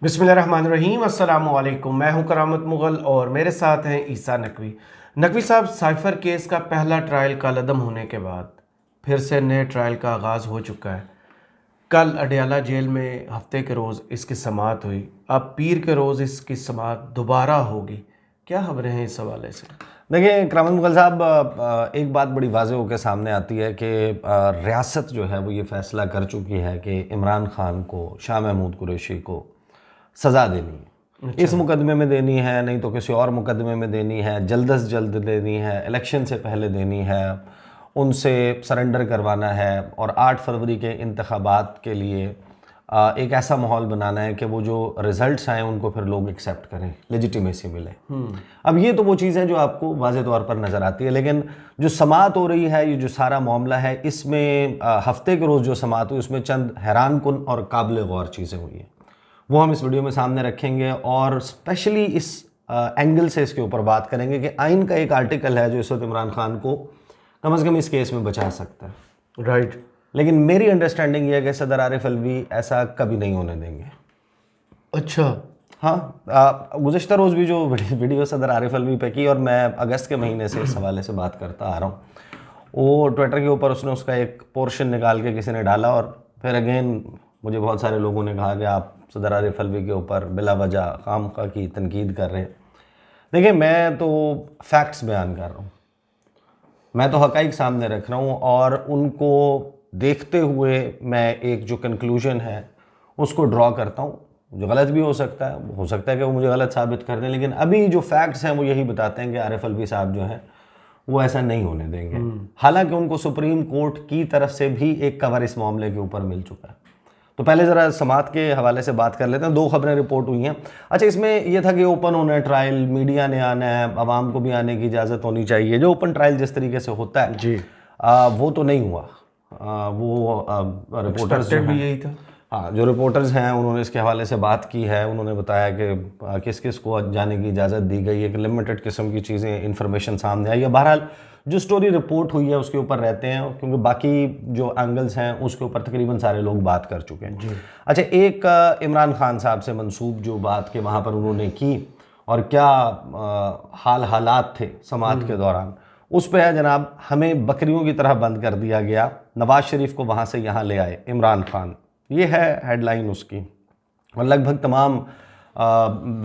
बिस्मिल्लाहिर्रहमानिर्रहीम अस्सलाम वालेकुम। मैं हूं करामत मुगल और मेरे साथ हैं ईसा नकवी। नकवी साहब, साइफर केस का पहला ट्रायल कलअदम होने के बाद फिर से नए ट्रायल का आगाज़ हो चुका है। कल अडयाला जेल में हफ्ते के रोज़ इसकी समाअत हुई, अब पीर के रोज़ इसकी समाअत दोबारा होगी। क्या खबरें हैं इस हवाले से? देखिए करामत मुगल साहब, एक बात बड़ी वाज़ेह होकर सामने आती है कि रियासत जो है वो ये फ़ैसला कर चुकी है कि इमरान खान को, शाह महमूद कुरैशी को सज़ा देनी है। अच्छा। इस मुकदमे में देनी है, नहीं तो किसी और मुकदमे में देनी है, जल्द अज जल्द देनी है, इलेक्शन से पहले देनी है, उनसे सरेंडर करवाना है और 8 फरवरी के इंतखाबात के लिए एक ऐसा माहौल बनाना है कि वो जो रिज़ल्ट्स आए उनको फिर लोग एक्सेप्ट करें, लेजिटिमेसी मिले। अब ये तो वो चीज़ है जो आपको वाज़े तौर पर नज़र आती है, लेकिन जो समाअत हो रही है, ये जो सारा मामला है, इसमें हफ्ते के रोज़ जो समाअत हुई उसमें चंद हैरानकुन और काबिल गौर चीज़ें हुई हैं, वो हम इस वीडियो में सामने रखेंगे और स्पेशली इस एंगल से इसके ऊपर बात करेंगे कि आइन का एक आर्टिकल है जो इस वक्त इमरान खान को कम से कम इस केस में बचा सकता है। राइट। लेकिन मेरी अंडरस्टैंडिंग ये है कि सदर आरिफ अलवी ऐसा कभी नहीं होने देंगे। अच्छा। हाँ, गुज़श्ता रोज़ भी जो वीडियो सदर आरिफ अलवी पे की और मैं अगस्त के महीने से इस हवाले से बात करता आ रहा हूँ, वो ट्विटर के ऊपर उसने उसका एक पोर्शन निकाल के किसी ने डाला और फिर अगेन मुझे बहुत सारे लोगों ने कहा कि आप सदर आरिफ अलवी के ऊपर बिला वजह खामखा की तनकीद कर रहे हैं। देखिए, मैं तो फैक्ट्स बयान कर रहा हूँ, मैं तो हक़ाइक़ सामने रख रहा हूँ और उनको देखते हुए मैं एक जो कंक्लूजन है उसको ड्रॉ करता हूँ। जो गलत भी हो सकता है कि वो मुझे गलत साबित कर दें, लेकिन अभी जो फैक्ट्स हैं वो यही बताते हैं कि आरिफ अलवी साहब जो हैं वो ऐसा नहीं होने देंगे। हालांकि उनको सुप्रीम कोर्ट की तरफ से भी एक कवर इस मामले के ऊपर मिल चुका है। तो पहले ज़रा समाअत के हवाले से बात कर लेते हैं। 2 खबरें रिपोर्ट हुई हैं। अच्छा, इसमें यह था कि ओपन होना है ट्रायल, मीडिया ने आना है, आवाम को भी आने की इजाज़त होनी चाहिए। जो ओपन ट्रायल जिस तरीके से होता है जी। वो तो नहीं हुआ। वो रिपोर्टर्स जो एक्सपेक्टेड भी हैं, यही था। हाँ, जो रिपोर्टर्स हैं उन्होंने इसके हवाले से बात की है। उन्होंने बताया कि किस किस को जाने की इजाज़त दी गई है, कि लिमिटेड किस्म की चीज़ें इन्फॉर्मेशन सामने आई है। बहरहाल जो स्टोरी रिपोर्ट हुई है उसके ऊपर रहते हैं, क्योंकि बाकी जो एंगल्स हैं उसके ऊपर तकरीबन सारे लोग बात कर चुके हैं। अच्छा, एक इमरान खान साहब से मंसूब जो बात के वहाँ पर उन्होंने की और क्या हालात थे समाअत के दौरान, उस पर है जनाब, हमें बकरियों की तरह बंद कर दिया गया, नवाज शरीफ को वहाँ से यहाँ ले आए इमरान खान। ये है हेडलाइन उसकी और लगभग तमाम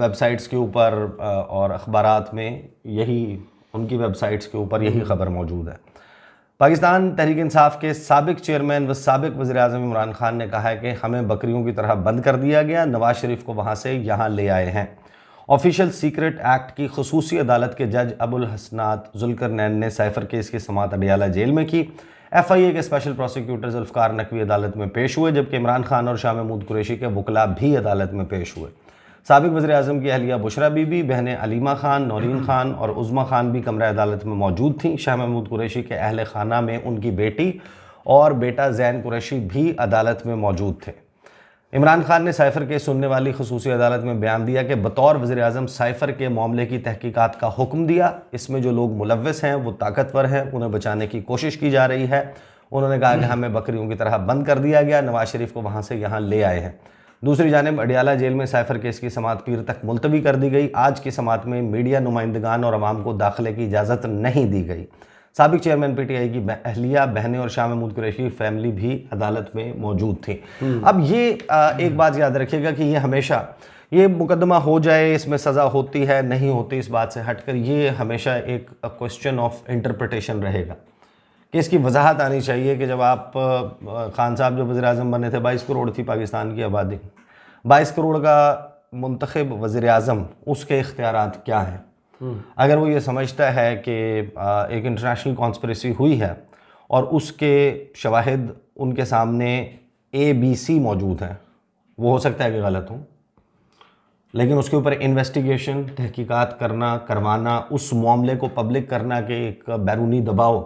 वेबसाइट्स के ऊपर और अखबारात में यही, उनकी वेबसाइट्स के ऊपर यही खबर मौजूद है। पाकिस्तान तहरीक इंसाफ के साबिक चेयरमैन व साबिक वज़ीर-ए-आज़म इमरान खान ने कहा है कि हमें बकरियों की तरह बंद कर दिया गया, नवाज शरीफ को वहाँ से यहाँ ले आए हैं। ऑफिशियल सीक्रेट एक्ट की खसूसी अदालत के जज अबुल हसनात जुल्करनैन ने साइफर केस की समाअत अडयाला जेल में की। FIA के स्पेशल प्रोसिक्यूटर जुल्फ़िकार नकवी अदालत में पेश हुए, जबकि इमरान खान और शाह महमूद कुरैशी के वकला भी अदालत में पेश हुए। साबिक वज़ीर-ए-आज़म की अहलिया बुशरा बीबी, बहनें अलीमा खान, नौरीन खान और उज़्मा खान भी कमरा अदालत में मौजूद थीं। शाह महमूद कुरैशी के अहल खाना में उनकी बेटी और बेटा ज़ैन कुरैशी भी अदालत में मौजूद थे। इमरान खान ने साइफर केस सुनने वाली खसूसी अदालत में बयान दिया कि बतौर वज़ीर-ए-आज़म साइफर के मामले की तहकीकात का हुक्म दिया। इसमें जो लोग मुलव्वस हैं वो ताकतवर हैं, उन्हें बचाने की कोशिश की जा रही है। उन्होंने कहा कि हमें बकरियों की तरह बंद कर दिया गया, नवाज शरीफ को वहाँ से यहाँ ले आए हैं। दूसरी जानिब अडयाला जेल में साइफर केस की समाअत पीर तक मुलतवी कर दी गई। आज की समाअत में मीडिया नुमाइंदगान और आवाम को दाखिले की इजाज़त नहीं दी गई। साबिक चेयरमैन PTI की अहलिया, बहनें और शाह महमूद कुरैशी फैमिली भी अदालत में मौजूद थी। अब ये एक बात याद रखिएगा कि ये हमेशा, ये मुकदमा हो जाए, इसमें सज़ा होती है नहीं होती, इस बात से हटकर ये हमेशा एक क्वेश्चन ऑफ इंटरप्रिटेशन रहेगा कि इसकी वजाहत आनी चाहिए कि जब आप खान साहब जब वज़ीर-ए-आज़म बने थे, 22 करोड़ थी पाकिस्तान की आबादी, 22 करोड़ का मुंतखब वज़ीर-ए-आज़म, उसके इख्तियारात क्या हैं। अगर वो ये समझता है कि एक इंटरनेशनल कॉन्स्पिरेसी हुई है और उसके शवाहिद उनके सामने ABC मौजूद हैं, वो हो सकता है कि गलत हों, लेकिन उसके ऊपर इन्वेस्टिगेशन, तहकीकात करना, करवाना, उस मामले को पब्लिक करना कि एक बैरूनी दबाव,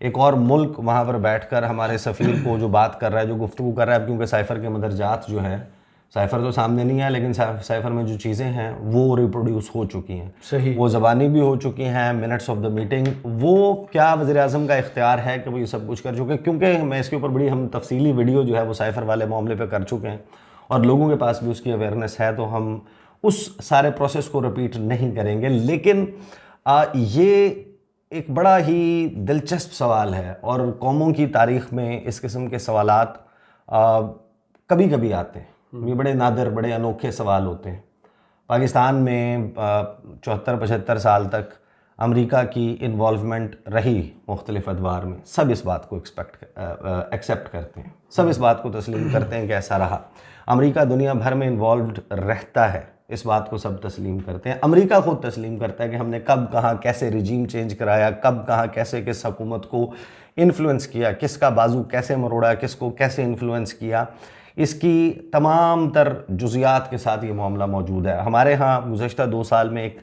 एक और मुल्क वहाँ पर बैठकर हमारे सफ़ीर को जो बात कर रहा है, जो गुफ्तगू कर रहा है, क्योंकि साइफर के मदरजात जो हैं, साइफर तो सामने नहीं है लेकिन साइफर में जो चीज़ें हैं वो रिप्रोड्यूस हो चुकी हैं, सही। वो ज़बानी भी हो चुकी हैं, मिनट्स ऑफ द मीटिंग। वो क्या वज़ीर-ए-आज़म का इख्तियार है कि वो ये सब कुछ कर चुके हैं, क्योंकि मैं इसके ऊपर बड़ी हम तफसीली वीडियो जो है वो साइफर वाले मामले पे कर चुके हैं और लोगों के पास भी उसकी अवेयरनेस है, तो हम उस सारे प्रोसेस को रिपीट नहीं करेंगे। लेकिन ये एक बड़ा ही दिलचस्प सवाल है और कौमों की तारीख में इस किस्म के सवालात कभी कभी आते हैं। ये बड़े नादिर, बड़े अनोखे सवाल होते हैं। पाकिस्तान में 74-75 साल तक अमेरिका की इन्वॉल्वमेंट रही मुख्तलिफ अदवार में। सब इस बात को एक्सेप्ट करते हैं, सब इस बात को तस्लीम करते हैं कि ऐसा रहा। अमेरिका दुनिया भर में इन्वॉल्व्ड रहता है, इस बात को सब तस्लीम करते हैं। अमेरिका खुद तस्लीम करता है कि हमने कब कहाँ कैसे रिजीम चेंज कराया, कब कहाँ कैसे किस हुकूमत को इन्फ्लुएंस किया, किसका बाजू कैसे मरोड़ा, किसको कैसे इन्फ्लुएंस किया, इसकी तमाम तर जुज़ियात के साथ ये मामला मौजूद है। हमारे यहाँ गुज़श्ता 2 साल में एक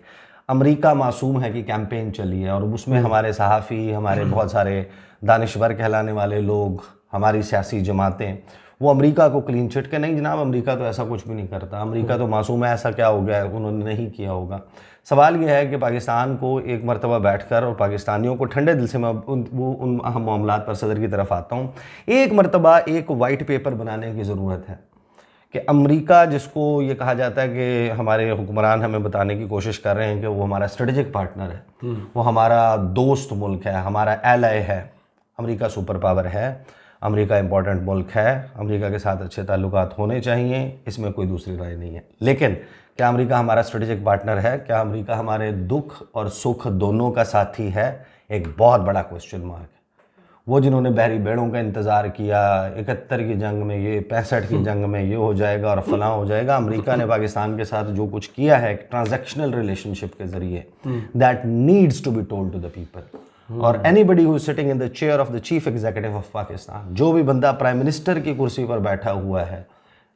अमेरिका मासूम है कि कैंपेन चली है और उसमें हमारे सहाफ़ी, हमारे बहुत सारे दानिश्वर कहलाने वाले लोग, हमारी सियासी जमातें वो अमेरिका को क्लीन चिट के नहीं जनाब अमेरिका तो ऐसा कुछ भी नहीं करता, अमेरिका तो मासूम है, ऐसा क्या हो गया है, उन्होंने नहीं किया होगा। सवाल यह है कि पाकिस्तान को एक मरतबा बैठकर और पाकिस्तानियों को ठंडे दिल से मैं उन अहम मामलात पर सदर की तरफ आता हूँ, एक मरतबा एक वाइट पेपर बनाने की ज़रूरत है कि अमेरिका, जिसको ये कहा जाता है कि हमारे हुक्मरान हमें बताने की कोशिश कर रहे हैं कि वो हमारा स्ट्रेटेजिक पार्टनर है, वो हमारा दोस्त मुल्क है, हमारा एलाय है। अमेरिका सुपर पावर है, अमेरिका इंपॉर्टेंट मुल्क है, अमेरिका के साथ अच्छे ताल्लुकात होने चाहिए, इसमें कोई दूसरी राय नहीं है। लेकिन क्या अमेरिका हमारा स्ट्रेटेजिक पार्टनर है? क्या अमेरिका हमारे दुख और सुख दोनों का साथी है? एक बहुत बड़ा क्वेश्चन मार्क है। वो जिन्होंने बहरी बेड़ों का इंतज़ार किया, 71 की जंग में ये, 65 की जंग में ये हो जाएगा और फलां हो जाएगा, अमेरिका ने पाकिस्तान के साथ जो कुछ किया है ट्रांजैक्शनल रिलेशनशिप के ज़रिए, that needs to be told to the people. और anybody who is sitting in the chair of the chief executive of Pakistan, जो भी बंदा प्राइम मिनिस्टर की कुर्सी पर बैठा हुआ है,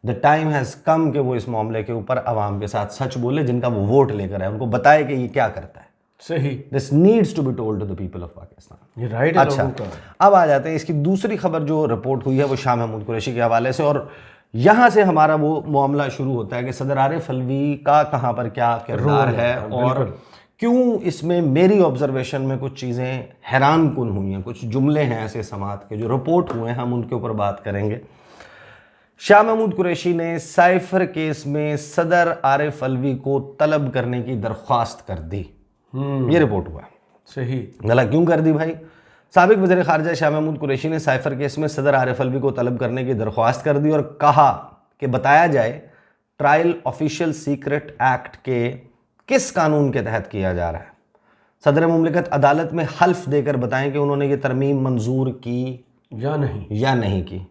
द टाइम हैज़ कम कि वो इस मामले के ऊपर आवाम के साथ सच बोले, जिनका वो वोट लेकर है, उनको बताए कि ये क्या करता है। सही, this needs to be told to the people of Pakistan. ये राइट है अच्छा, लोगों का। अब आ जाते हैं इसकी दूसरी खबर जो रिपोर्ट हुई है वो शाह महमूद कुरैशी के हवाले से, और यहाँ से हमारा वो मामला शुरू होता है कि सदर आरिफ अलवी का कहाँ पर क्या किरदार है और क्यों इसमें मेरी ऑब्जर्वेशन में कुछ चीज़ें हैरान कुन हुई हैं, कुछ जुमले हैं ऐसे समात के जो रिपोर्ट हुए हैं, हम उनके ऊपर बात करेंगे। शाह महमूद कुरैशी ने साइफर केस में सदर आरिफ अलवी को तलब करने की दरख्वास्त कर दी, ये रिपोर्ट हुआ। सही, गला क्यों कर दी भाई? साबिक वज़ीर ख़ारिजा शाह महमूद कुरैशी ने साइफर केस में सदर आरिफ अलवी को तलब करने की दरख्वास्त कर दी और कहा कि बताया जाए ट्रायल ऑफिशियल सीक्रेट एक्ट के किस कानून के तहत किया जा रहा है। सदर मुमलिकत अदालत में हल्फ देकर बताएं कि उन्होंने ये तरमीम मंजूर की या नहीं की।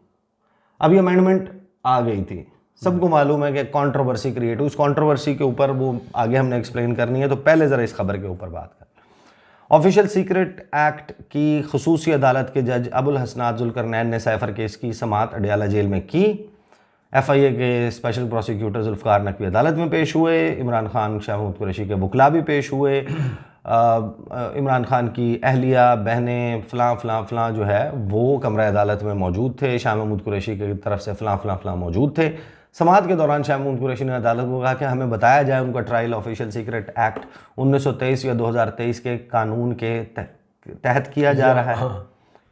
अब ये अमेंडमेंट आ गई थी, सबको मालूम है कि कंट्रोवर्सी क्रिएट हुई, उस कंट्रोवर्सी के ऊपर वो आगे हमने एक्सप्लेन करनी है, तो पहले ज़रा इस खबर के ऊपर बात कर। ऑफिशियल सीक्रेट एक्ट की खसूसी अदालत के जज अबुल हसनात जुल्करनैन ने साइफर केस की समाअत अडयाला जेल में की। FIA के स्पेशल प्रोसिक्यूटर जुल्फ़िकार नकवी अदालत में पेश हुए, इमरान खान शाह महमूद कुरैशी के वकला भी पेश हुए, इमरान खान की अहलिया, बहनें, फ़लाँ जो है वो कमरा अदालत में मौजूद थे, शाह महमूद कुरैशी की तरफ से फ़लाँ मौजूद थे। समाअत के दौरान शाह महमूद कुरैशी ने अदालत को कहा कि हमें बताया जाए उनका ट्रायल ऑफिशियल सीक्रेट एक्ट 1923 या 2023 के कानून के तहत किया जा रहा है।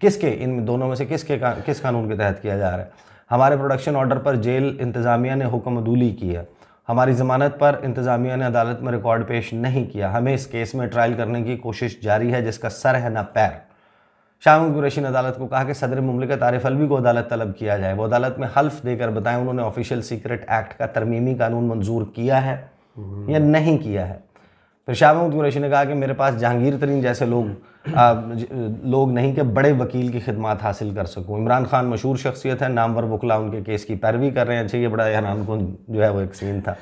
किसके, इन दोनों में से किस कानून के तहत किया जा रहा है? हमारे प्रोडक्शन ऑर्डर पर जेल इंतज़ामिया ने हुक्म अदूली किया, हमारी ज़मानत पर इंतज़ामिया ने अदालत में रिकॉर्ड पेश नहीं किया, हमें इस केस में ट्रायल करने की कोशिश जारी है जिसका सर है ना पैर। शाह महमूद कुरैशी ने अदालत को कहा कि सदर मुमलिकत आरिफ अलवी को अदालत तलब किया जाए, वो अदालत में हल्फ देकर बताएं उन्होंने ऑफिशियल सीक्रेट एक्ट का तरमीमी कानून मंजूर किया है या नहीं किया है। फिर शाह महमूद कुरैशी ने कहा कि मेरे पास जहांगीर तरीन जैसे लोग नहीं कि बड़े वकील की खिदमत हासिल कर सकूं। इमरान खान मशहूर शख्सियत है, नामवर वकला उनके केस की पैरवी कर रहे हैं। अच्छा, ये बड़ा हैरान कुन जो है वो एक सीन था।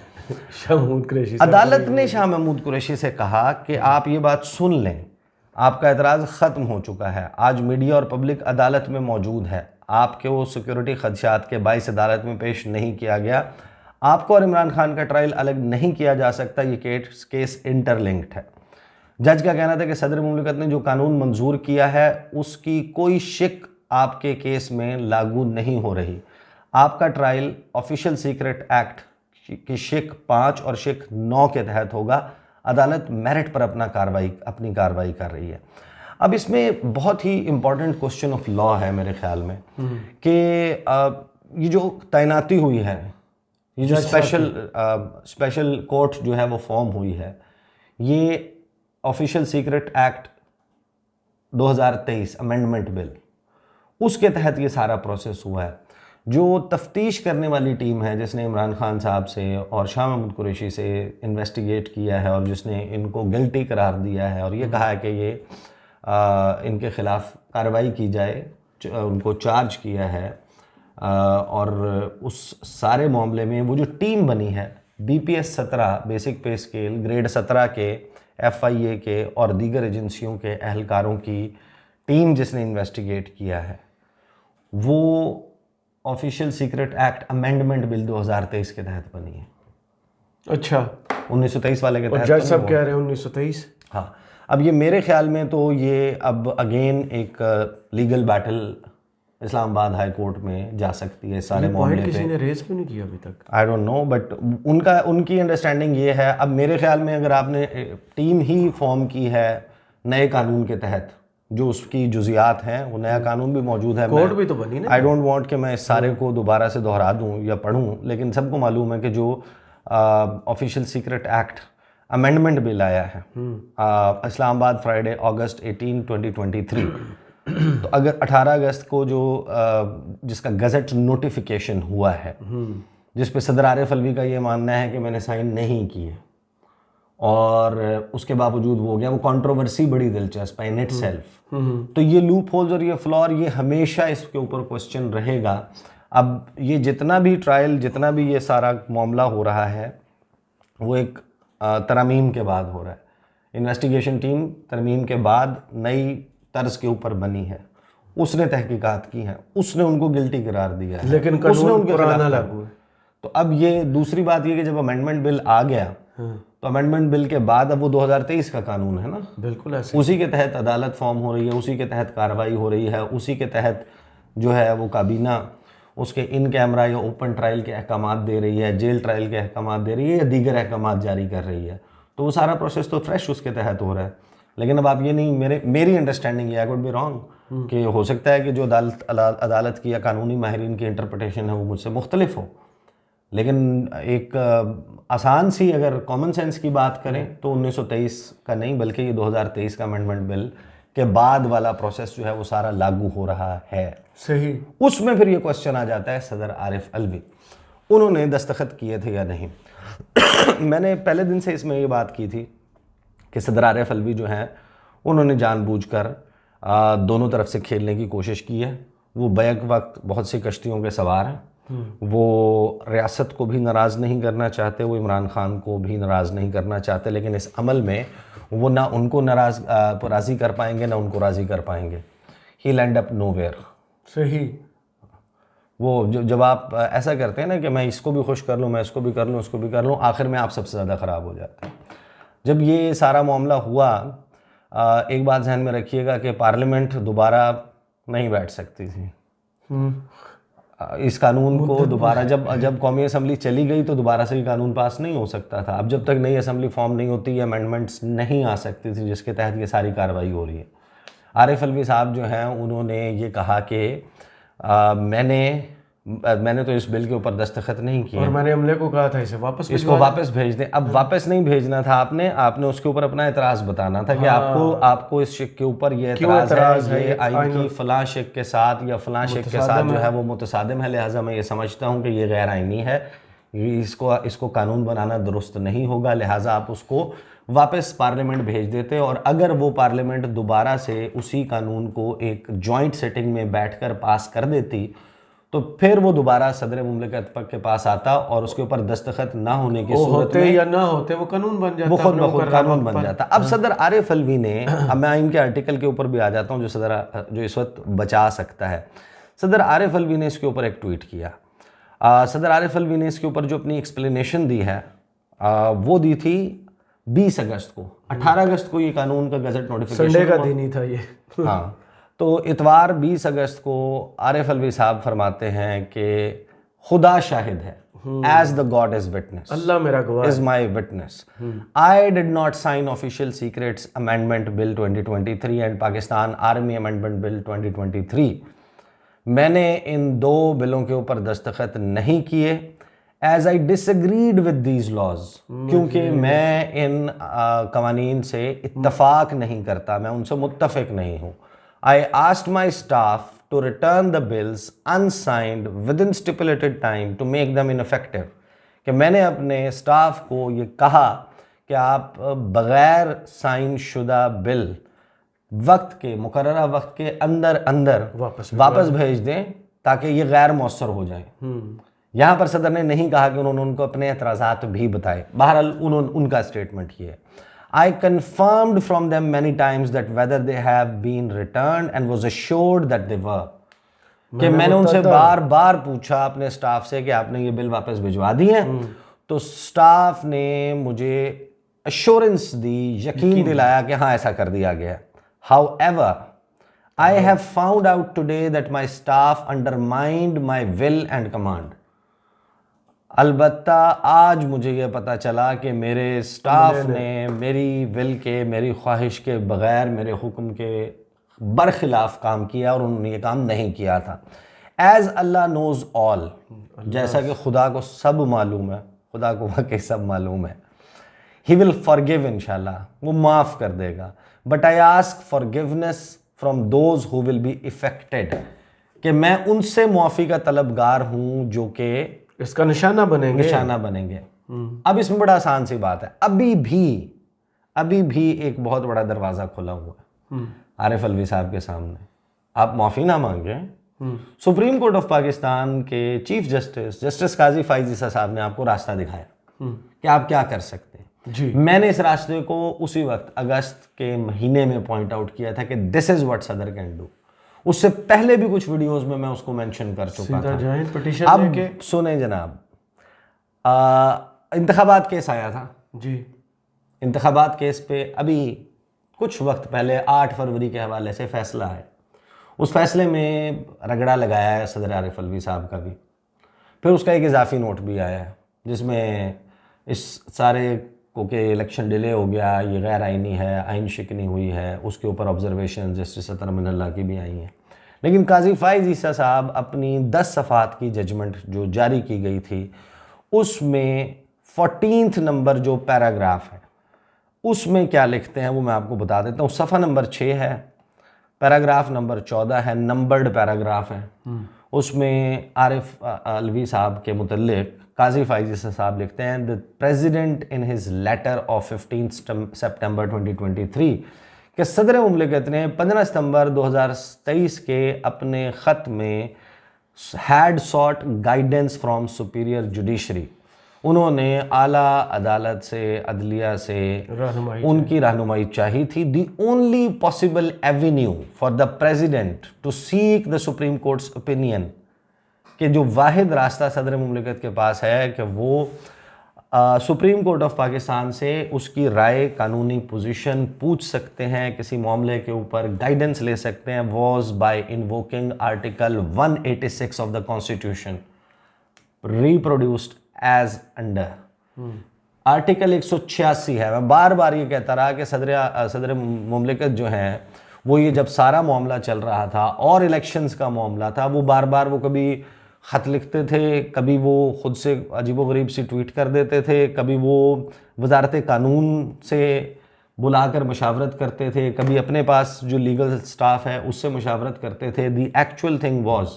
शाह महमूद कुरैशी अदालत ने शाह महमूद कुरैशी से कहा कि आप ये बात सुन लें, आपका एतराज़ ख़त्म हो चुका है, आज मीडिया और पब्लिक अदालत में मौजूद है, आपके वो सिक्योरिटी खदशात के बाइस अदालत में पेश नहीं किया गया, आपको और इमरान खान का ट्रायल अलग नहीं किया जा सकता, ये केस इंटरलिंक्ड है। जज का कहना था कि सदर मुमलिकत ने जो कानून मंजूर किया है उसकी कोई शिक आपके केस में लागू नहीं हो रही, आपका ट्रायल ऑफिशियल सीक्रेट एक्ट की शिक 5 और शिक 9 के तहत होगा। अदालत मेरिट पर अपनी कार्रवाई कर रही है। अब इसमें बहुत ही इम्पॉर्टेंट क्वेश्चन ऑफ लॉ है मेरे ख्याल में कि ये जो तैनाती हुई है ये जो स्पेशल कोर्ट जो है वो फॉर्म हुई है, ये official secret act 2023 amendment bill, उसके तहत ये सारा प्रोसेस हुआ है। जो तफ्तीश करने वाली टीम है जिसने इमरान खान साहब से और शाह महमूद कुरैशी से इन्वेस्टिगेट किया है और जिसने इनको गिल्टी करार दिया है और ये कहा है कि ये इनके ख़िलाफ़ कार्रवाई की जाए, उनको चार्ज किया है, और उस सारे मामले में वो जो टीम बनी है BPS 17 बेसिक पे स्केल ग्रेड 17 के FIA के और दीगर एजेंसियों के अहलकारों की टीम जिसने इन्वेस्टिगेट किया है, वो official secret act amendment bill 2023 के तहत बनी है। अच्छा, 1923 वाले के तहत। जज साहब कह रहे हैं 1923। हाँ, अब ये मेरे ख्याल में तो ये अब अगेन एक legal battle Islamabad high court में जा सकती है सारे मामले पे। किसी ने रेज भी नहीं किया अभी तक। आई डोंट नो, बट उनकी अंडरस्टैंडिंग ये है। अब मेरे ख्याल में अगर आपने टीम ही फॉर्म की है नए कानून के तहत, जो उसकी जुजियात हैं, वो नया कानून भी मौजूद है, कोर्ट भी तो बनी ना। आई डोंट वांट कि मैं इस सारे को दोबारा से दोहरा दूं या पढ़ूं, लेकिन सबको मालूम है कि जो official secret act amendment bill आया है इस्लामाबाद फ्राइडे अगस्त 18, 2023, तो अगर 18 अगस्त को जो जिसका गजट नोटिफिकेशन हुआ है, जिस पे सदर आरिफ अलवी का ये मानना है कि मैंने साइन नहीं किए और उसके बावजूद वो हो गया, वो कंट्रोवर्सी बड़ी दिलचस्प है इन इटसेल्फ। तो ये लूप होल्स और ये फ्लॉर, ये हमेशा इसके ऊपर क्वेश्चन रहेगा। अब ये जितना भी ट्रायल, जितना भी ये सारा मामला हो रहा है, वो एक तरमीम के बाद हो रहा है। इन्वेस्टिगेशन टीम तरमीम के बाद नई तर्ज के ऊपर बनी है, उसने तहकीकात की हैं, उसने उनको गिल्टी करार दिया है, लेकिन कानून पुराना लागू है। तो अब ये दूसरी बात ये कि जब अमेंडमेंट बिल आ गया, तो अमेंडमेंट बिल के बाद अब वो 2023 का कानून है ना, बिल्कुल ऐसे। उसी के तहत अदालत फॉर्म हो रही है, उसी के तहत कार्रवाई हो रही है, उसी के तहत जो है वो काबीना उसके इन कैमरा या ओपन ट्रायल के अहकामात दे रही है, जेल ट्रायल के अहकामात दे रही है या दीगर अहकामात जारी कर रही है। तो वो सारा प्रोसेस तो फ्रेश उसके तहत हो रहा है। लेकिन अब आप ये नहीं, मेरी अंडरस्टैंडिंग ये, आई कुड बी रॉन्ग, कि हो सकता है कि जो अदालत की या कानूनी माहिरीन की इंटरप्रटेशन है वो मुझसे मुख्तलिफ हो, लेकिन एक आसान सी अगर कॉमन सेंस की बात करें तो 1923 का नहीं, बल्कि ये 2023 का अमेंडमेंट बिल के बाद वाला प्रोसेस जो है वो सारा लागू हो रहा है। सही। उसमें फिर ये क्वेश्चन आ जाता है सदर आरिफ अलवी, उन्होंने दस्तखत किए थे या नहीं। मैंने पहले दिन से इसमें ये बात की थी कि सदर आरिफ अलवी जो हैं उन्होंने जानबूझकर दोनों तरफ से खेलने की कोशिश की है। वो बैक वक्त बहुत सी कश्तियों के सवार हैं, वो रियासत को भी नाराज़ नहीं करना चाहते, वो इमरान खान को भी नाराज़ नहीं करना चाहते, लेकिन इस अमल में वो ना उनको राज़ी कर पाएंगे ना उनको राज़ी कर पाएंगे। ही लैंड अप नोवेयर। सही। वो जब आप ऐसा करते हैं ना कि मैं इसको भी खुश कर लूँ, मैं इसको भी कर लूँ, उसको भी कर लूँ, आखिर में आप सबसे ज़्यादा ख़राब हो जाते हैं। जब ये सारा मामला हुआ, एक बात ध्यान में रखिएगा कि पार्लियामेंट दोबारा नहीं बैठ सकती थी इस कानून को दोबारा। जब कौमी असम्बली चली गई तो दोबारा से ये कानून पास नहीं हो सकता था। अब जब तक नई असम्बली फॉर्म नहीं होती, अमेंडमेंट्स नहीं आ सकती थी जिसके तहत ये सारी कार्रवाई हो रही है। आरिफ अलवी साहब जो हैं उन्होंने ये कहा कि मैंने तो इस बिल के ऊपर दस्तखत नहीं किए और मैंने अमले को कहा था इसको वापस भेज दें। अब वापस नहीं भेजना था आपने उसके ऊपर अपना एतराज़ बताना था कि आपको इस शिक के ऊपर ये एतराज़ है, ये आइन की फ़लाँ शिक के साथ या फ़लाँ शिक के साथ जो है वो मुतसादिम है, लिहाजा मैं ये समझता हूँ कि ये गैर आइनी है, इसको कानून बनाना दुरुस्त नहीं होगा, लिहाजा आप उसको वापस पार्लियामेंट भेज देते। और अगर वो पार्लियामेंट दोबारा से उसी कानून को एक जॉइंट सेटिंग में बैठकर पास कर देती तो फिर वो दोबारा सदर मुमलिकत के पास आता और उसके ऊपर दस्तखत ना होने की सूरत में या ना होते वो कानून बन जाता, वो खुद ब खुद कानून बन जाता। अब सदर आरिफ अलवी ने, अब मैं इनके आर्टिकल के ऊपर भी आ जाता हूँ जो इस वक्त बचा सकता है। सदर आरिफ अलवी ने इसके ऊपर एक ट्वीट किया। सदर आरिफ अलवी ने इसके ऊपर जो अपनी एक्सप्लेनेशन दी है वो दी थी 20 अगस्त को। 18 अगस्त को ये कानून का गजट नोटिफिकेशन, संडे का दिन ही था ये। हाँ, तो इतवार 20 अगस्त को आरिफ अलवी साहब फरमाते हैं कि खुदा शाहिद है, as the God is witness, अल्लाह मेरा गवाह is my witness, I did not sign official secrets amendment bill 2023 and Pakistan army amendment bill 2023। मैंने इन दो बिलों के ऊपर दस्तखत नहीं किए as I disagreed with these laws, क्योंकि मैं इन कवानीन से इत्तफाक नहीं करता, मैं उनसे मुत्तफिक नहीं हूँ। I asked my staff to return the bills unsigned within stipulated time to make them ineffective, कि मैंने अपने स्टाफ को ये कहा कि आप बग़ैर साइन शुदा बिल वक्त के, मुकर्ररा वक्त के अंदर अंदर वापस भेज दें ताकि ये गैर मौसर हो जाए। यहाँ पर सदर ने नहीं कहा कि उन्होंने उनको अपने एतराज़ात भी बताए, बहरहाल उनका स्टेटमेंट ये है। I confirmed from them many times that whether they have been returned and was assured that they were, कि मैंने उनसे बार बार पूछा अपने स्टाफ से कि आपने ये बिल वापस भिजवा दी हैं, तो स्टाफ ने मुझे अश्योरेंस दी, यकीन दिलाया कि हाँ ऐसा कर दिया गया। However, I have found out today that my staff undermined my will and command. अलबत्ता आज मुझे ये पता चला कि मेरे स्टाफ ने मेरी विल के, मेरी ख्वाहिश के बग़ैर मेरे हुक्म के बरखिलाफ़ काम किया और उन्होंने ये काम नहीं किया था। एज़ अल्लाह नोज़ ऑल, जैसा कि खुदा को सब मालूम है, खुदा को वाकई सब मालूम है। ही विल फॉरगिव, इंशाल्लाह वो माफ़ कर देगा। But I ask forgiveness from those who will be affected, कि मैं उनसे मुआफ़ी का तलबगार हूँ जो कि इसका निशाना बनेंगे। अब इसमें बड़ा आसान सी बात है, अभी भी एक बहुत बड़ा दरवाज़ा खुला हुआ है आरिफ अलवी साहब के सामने। आप माफ़ी ना मांगे, सुप्रीम कोर्ट ऑफ पाकिस्तान के चीफ जस्टिस काजी फ़ाइज़ ईसा साहब ने आपको रास्ता दिखाया कि आप क्या कर सकते हैं। जी, मैंने इस रास्ते को उसी वक्त अगस्त के महीने में पॉइंट आउट किया था कि दिस इज़ व्हाट सदर कैन डू। उससे पहले भी कुछ वीडियोस में मैं उसको मेंशन कर चुका था। अब सुने जनाब, इंतखाबात केस आया था जी, इंतखाबात केस पे अभी कुछ वक्त पहले 8 फरवरी के हवाले से फैसला है। उस फैसले में रगड़ा लगाया है सदर आरिफ अलवी साहब का भी, फिर उसका एक इजाफी नोट भी आया है जिसमें इस सारे को के इलेक्शन डिले हो गया, ये गैर आइनी है, आइन शिकनी हुई है, उसके ऊपर ऑब्जर्वेशन जस्टिस अतर मिनल्ला की भी आई हैं। लेकिन काजी फ़ाइज़ ईसा साहब अपनी 10 सफ़ात की जजमेंट जो जारी की गई थी उसमें 14th नंबर जो पैराग्राफ है उसमें क्या लिखते हैं वो मैं आपको बता देता हूँ। सफ़ा नंबर 6 है, पैराग्राफ नंबर 14 है, नंबर्ड पैराग्राफ है। उसमें आरिफ अलवी साहब के मुतल्लिक़ काजी फ़ाइज़ ईसा साहब लिखते हैं, the president in his letter of 15 सितंबर 2023 कि सदर मुमलिकत ने 15 सितंबर 2023 के अपने ख़त में had sought guidance from superior judiciary, उन्होंने आला अदालत से, अदलिया से उनकी रहनुमाई चाही थी। The only possible avenue for the president to seek the Supreme Court's opinion, कि जो वाहिद रास्ता सदर मुमलिकत के पास है कि वो सुप्रीम कोर्ट ऑफ पाकिस्तान से उसकी राय, कानूनी पोजीशन पूछ सकते हैं, किसी मामले के ऊपर गाइडेंस ले सकते हैं, was by invoking article 186 of the constitution reproduced as under. Article 186 है। मैं बार बार ये कहता रहा कि सदर मुमलिकत जो हैं वो ये जब सारा मामला चल रहा था और इलेक्शंस का मामला था, वो बार बार वो कभी ख़त लिखते थे, कभी वो ख़ुद से अजीबोगरीब सी ट्वीट कर देते थे, कभी वो वजारत कानून से बुलाकर मशावरत करते थे, कभी अपने पास जो लीगल स्टाफ है उससे मशावरत करते थे। दी एक्चुअल थिंग वॉज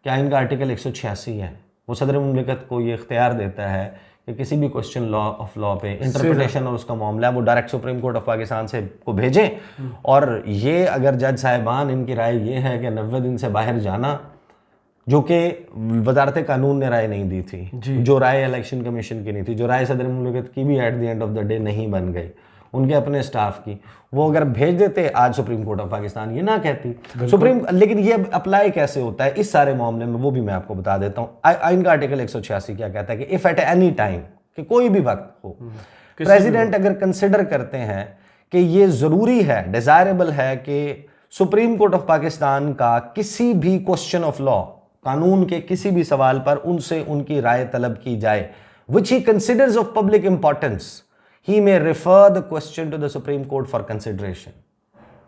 कि आइन का आर्टिकल 186 है, वो सदर मुमलिकत को ये इख्तियार देता है कि किसी भी क्वेश्चन लॉ ऑफ लॉ पे इंटरप्रिटेशन और उसका मामला है वो direct supreme court of Pakistan से को भेजें। और ये अगर जज साहिबान इनकी राय ये है कि 90 दिन से बाहर जाना, जो कि वजारत कानून ने राय नहीं दी थी, जो राय इलेक्शन कमीशन की नहीं थी, जो राय सदर मुमलिकत की भी at the end of the day नहीं बन गई, उनके अपने स्टाफ की, वो अगर भेज देते आज सुप्रीम कोर्ट ऑफ पाकिस्तान ये ना कहती सुप्रीम। लेकिन ये अप्लाई कैसे होता है इस सारे मामले में वो भी मैं आपको बता देता हूँ। आइन का आर्टिकल 186 क्या कहता है कि इफ़ एट एनी टाइम, कि कोई भी वक्त हो, प्रेसिडेंट अगर कंसिडर करते हैं कि ये ज़रूरी है, डिज़ायरेबल है कि सुप्रीम कोर्ट ऑफ पाकिस्तान का किसी भी क्वेश्चन ऑफ लॉ, कानून के किसी भी सवाल पर उनसे उनकी राय तलब की जाए, which he considers of public importance, he may refer the question to the Supreme Court for consideration।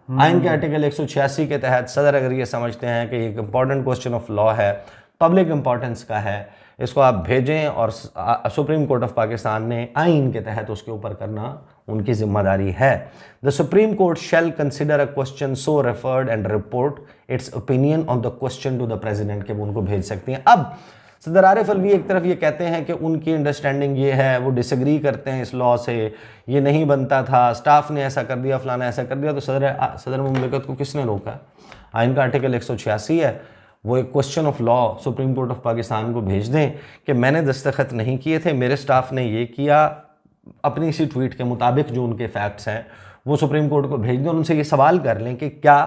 आइन के आर्टिकल 186 के तहत सदर अगर ये समझते हैं कि एक इंपॉर्टेंट क्वेश्चन ऑफ लॉ है, पब्लिक इंपॉर्टेंस का है, इसको आप भेजें और सुप्रीम कोर्ट ऑफ पाकिस्तान ने आइन के तहत उसके ऊपर करना उनकी जिम्मेदारी है। The Supreme Court shall consider a question so referred and report its opinion on the question to the president, के वो उनको भेज सकती हैं। अब सदर आरिफ अलवी एक तरफ ये कहते हैं कि उनकी अंडरस्टैंडिंग ये है, वो डिसएग्री करते हैं इस लॉ से, ये नहीं बनता था, स्टाफ ने ऐसा कर दिया, फलाना ऐसा कर दिया, तो सदर मुमलिकत को किसने रोका? आइन का आर्टिकल 186 है, वो एक question of law supreme court of Pakistan को भेज दें कि मैंने दस्तखत नहीं किए थे, मेरे स्टाफ ने ये किया, अपनी इसी ट्वीट के मुताबिक जो उनके फैक्ट्स हैं वो सुप्रीम कोर्ट को भेज दें और उनसे ये सवाल कर लें कि क्या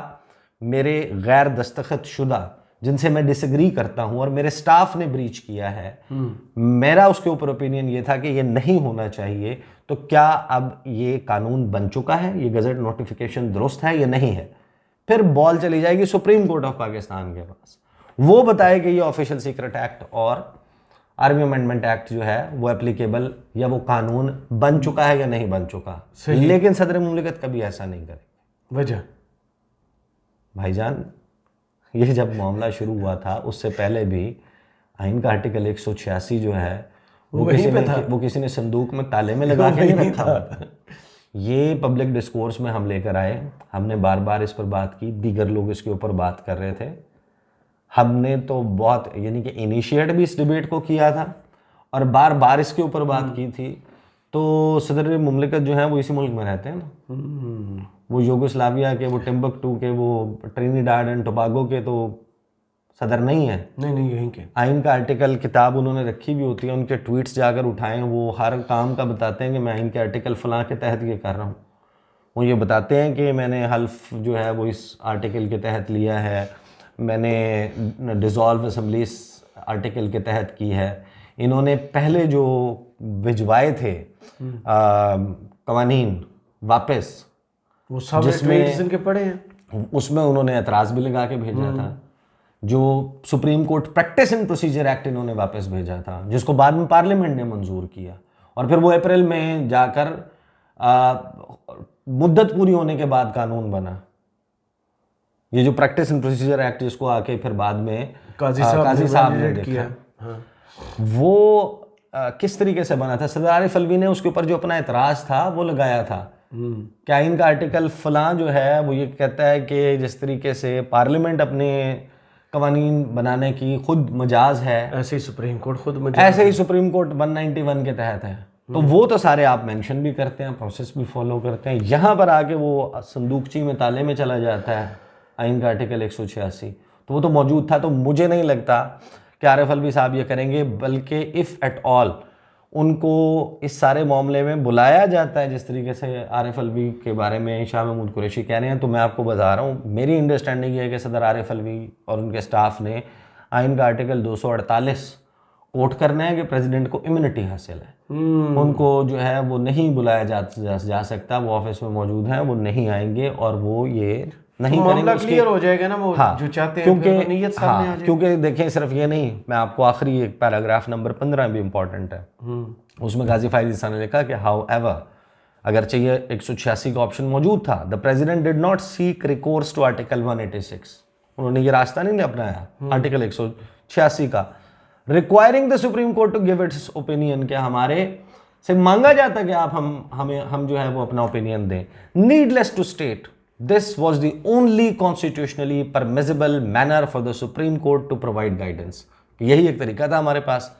मेरे गैर दस्तखत शुदा जिनसे मैं डिसएग्री करता हूं और मेरे स्टाफ ने ब्रीच किया है, मेरा उसके ऊपर ओपिनियन ये था कि ये नहीं होना चाहिए, तो क्या अब ये कानून बन चुका है, ये गजट नोटिफिकेशन दुरुस्त है या नहीं है? फिर बॉल चली जाएगी सुप्रीम कोर्ट ऑफ पाकिस्तान के पास, वो बताए कि ये ऑफिशियल सीक्रेट एक्ट और आर्मी अमेंडमेंट एक्ट जो है वो एप्लीकेबल या वो कानून बन चुका है या नहीं बन चुका। लेकिन सदर मुमलिकत कभी ऐसा नहीं करेगी। वजह भाईजान, ये जब मामला शुरू हुआ था उससे पहले भी आइन का आर्टिकल 186 जो है वो किसी ने संदूक में ताले में लगा के नहीं रखा था। ये पब्लिक डिस्कोर्स में हम लेकर आए, हमने बार बार इस पर बात की, दीगर लोग इसके ऊपर बात कर रहे थे, हमने तो बहुत यानी कि इनिशिएट भी इस डिबेट को किया था और बार बार इसके ऊपर बात की थी। तो सदर मुमलिकत जो है वो इसी मुल्क में रहते हैं ना, वो यूगोस्लाविया के, वो टिम्बकटू के, वो ट्रिनिडाड एंड टोबागो के तो सदर नहीं है। नहीं यहीं के। आइन का आर्टिकल किताब उन्होंने रखी भी होती है, उनके ट्वीट्स जाकर उठाएं, वो हर काम का बताते हैं कि मैं आइन के आर्टिकल फलां के तहत ये कर रहा हूँ। वो ये बताते हैं कि मैंने हल्फ जो है वो इस आर्टिकल के तहत लिया है, मैंने डिज़ोल्व असम्बली इस आर्टिकल के तहत की है। इन्होंने पहले जो भिजवाए थे कवानीन वापस, वो सब जिसमें के पड़े हैं, उसमें उन्होंने एतराज़ भी लगा के भेजा था। जो supreme court practice and procedure act इन्होंने वापस भेजा था, जिसको बाद में पार्लियामेंट ने मंजूर किया और फिर वो अप्रैल में जाकर मुद्दत पूरी होने के बाद कानून बना। ये जो प्रैक्टिस एंड प्रोसीजर एक्ट जिसको आके फिर बाद में काजी साहब ने देखा, वो किस तरीके से बना था। सदर आरिफ अलवी ने उसके ऊपर जो अपना एतराज़ था वो लगाया था कि आइन का आर्टिकल फलां जो है वो ये कहता है कि जिस तरीके से पार्लियामेंट अपने कवानीन बनाने की खुद मजाज है, ऐसे ही सुप्रीम कोर्ट खुद मजाज, ऐसे ही सुप्रीम कोर्ट 191 के तहत है। तो वो तो सारे आप मेंशन भी करते हैं, प्रोसेस भी फॉलो करते हैं, यहाँ पर आके वो संदूकची में ताले में चला जाता है आइन का आर्टिकल 186, तो वो तो मौजूद था। तो मुझे नहीं लगता कि आरिफ अलवी साहब ये करेंगे, बल्कि इफ़ एट ऑल उनको इस सारे मामले में बुलाया जाता है, जिस तरीके से आरिफ अलवी के बारे में शाह महमूद कुरैशी कह रहे हैं, तो मैं आपको बता रहा हूँ, मेरी अंडरस्टैंडिंग ये है कि सदर आरिफ अलवी और उनके स्टाफ ने आइन का आर्टिकल 248 कोट करना है कि प्रेसिडेंट को इम्यूनिटी हासिल है, उनको जो है वो नहीं बुलाया जा सकता, वो ऑफिस में मौजूद हैं, वो नहीं आएंगे और वो ये नहीं करेंगे। क्लियर हो जाएगा ना वो, जो चाहते हैं, क्योंकि नीयत सामने आ जाएगी। क्योंकि देखें, सिर्फ ये नहीं, मैं आपको आखिरी एक पैराग्राफ नंबर 15 भी इंपॉर्टेंट है, उसमें गाजी फायद ईसा ने लिखा कि हाउ एवर, अगर चाहिए 186 का ऑप्शन मौजूद था, the president did not seek recourse to article 186, उन्होंने ये रास्ता नहीं अपनाया आर्टिकल 186 का, requiring the Supreme Court to give its opinion, के हमारे से मांगा जाता कि आप हम जो है वो अपना ओपिनियन दें। Needless to state, this was the only constitutionally permissible manner for the Supreme Court to provide guidance। यही एक तरीका था हमारे पास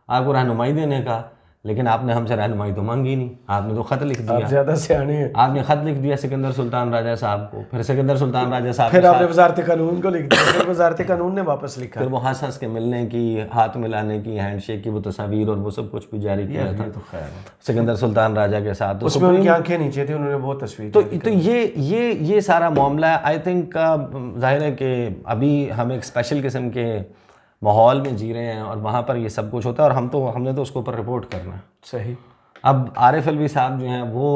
आपको रहनुमाई देने का, लेकिन आपने हमसे रहनुमाई तो मांगी नहीं, आपने तो खत लिख दिया। आप ज्यादा सियाने हैं। आपने खत लिख दिया सिकंदर सुल्तान राजा साहब को, फिर सिकंदर सुल्तान राजा साहब फिर आपने वजारत कानून को लिख दिया, फिर वजारत कानून ने वापस लिखा, फिर वो हंस के मिलने की, हाथ मिलाने की, हैंडशेक की वो तस्वीर और वो सब कुछ भी जारी किया था तो खैर सिकंदर सुल्तान राजा के साथ। तो उसमें उनकी आंखें नीचे थी, उन्होंने बहुत तस्वीर। तो ये सारा मामला है। आई थिंक जाहिर है कि अभी हम एक स्पेशल किस्म के माहौल में जी रहे हैं और वहाँ पर ये सब कुछ होता है और हमने तो उसके ऊपर रिपोर्ट करना है। सही। अब आरिफ अलवी साहब जो हैं वो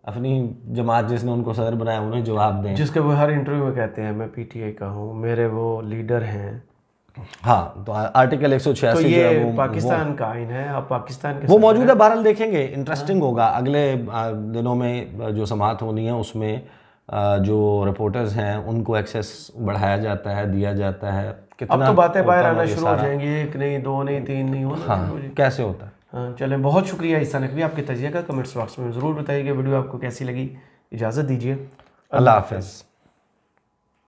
अपनी जमात जिसने उनको सदर बनाया उन्हें जवाब दें, जिसके वो हर इंटरव्यू में कहते हैं मैं पीटीआई का हूँ, मेरे वो लीडर हैं। हाँ, तो आर्टिकल 186 तो ये वो पाकिस्तान का आइन है, आप पाकिस्तान के वो मौजूद है। बहरहाल देखेंगे, इंटरेस्टिंग होगा अगले दिनों में जो समाअत होनी है उसमें जो रिपोर्टर्स हैं उनको एक्सेस बढ़ाया जाता है, दिया जाता है। अब तो बातें बाहर open आना और ये शुरू हो सारा- जाएंगी, एक नहीं, दो नहीं, तीन नहीं, होना शुरू हो हाँ, जाएगी। कैसे होता है। हाँ चलें, बहुत शुक्रिया ईसा नकवी आपके तजिया का। कमेंट्स बॉक्स में ज़रूर बताइएगा वीडियो आपको कैसी लगी। इजाज़त दीजिए, अल्लाह हाफिज़।